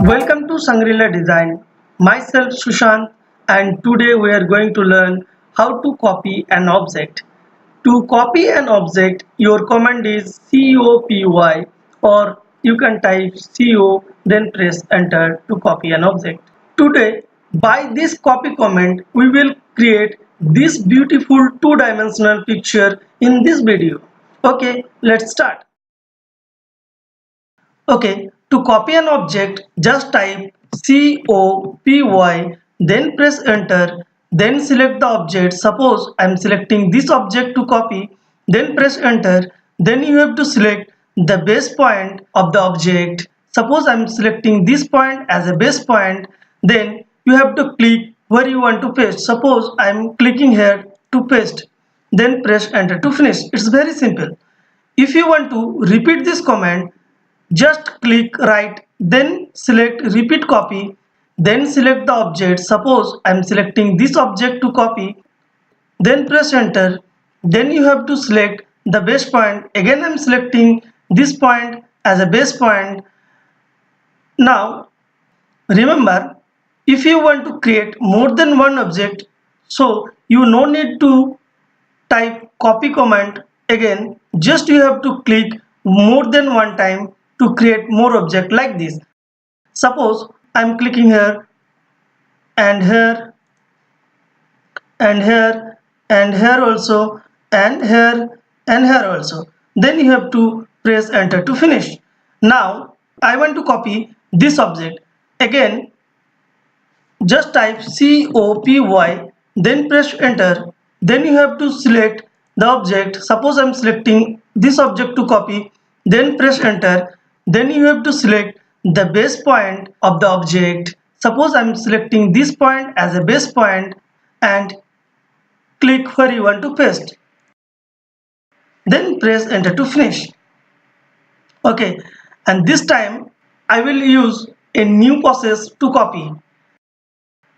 Welcome to Shangrila Design. Myself Sushant, and today we are going to learn how to copy an object. To copy an object, your command is copy, or you can type co then press enter to copy an object. Today, by this copy command, we will create this beautiful two-dimensional picture in this video. Okay, let's start. Okay, to copy an object, just type copy, then press enter, then select the object. Suppose I am selecting this object to copy, then press enter, then you have to select the base point of the object. Suppose I am selecting this point as a base point, then you have to click where you want to paste. Suppose I am clicking here to paste, then press enter to finish. It's very simple. If you want to repeat this command, just click right, then select repeat copy, then select the object. Suppose I am selecting this object to copy, then press enter, then you have to select the base point. Again I am selecting this point as a base point. Now remember, if you want to create more than one object, so you no need to type copy command again, just you have to click more than one time to create more object like this. Suppose I'm clicking here and here and here and here also and here also, then you have to press enter to finish. Now I want to copy this object. Again just type copy, then press enter, then you have to select the object. Suppose I'm selecting this object to copy, then press enter, then you have to select the base point of the object. Suppose I'm selecting this point as a base point and click where you want to paste, then press enter to finish. Okay, and this time I will use a new process to copy.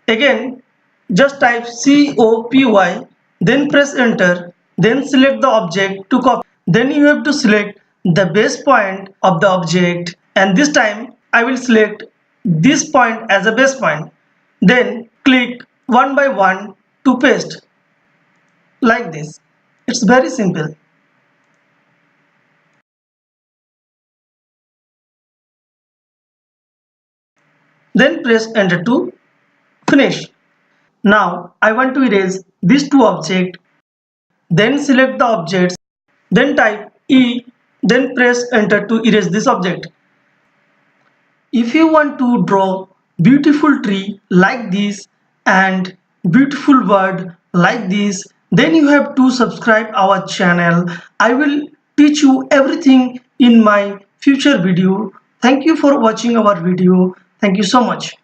Again just type copy, then press enter, then select the object to copy, then you have to select the base point of the object, and this time I will select this point as a base point, then click one by one to paste like this. It's very simple. Then press enter to finish. Now I want to erase these two objects, then select the objects, then type E, then press enter to erase this object. If you want to draw beautiful tree like this and beautiful bird like this, then you have to subscribe our channel. I will teach you everything in my future video. Thank you for watching our video. Thank you so much.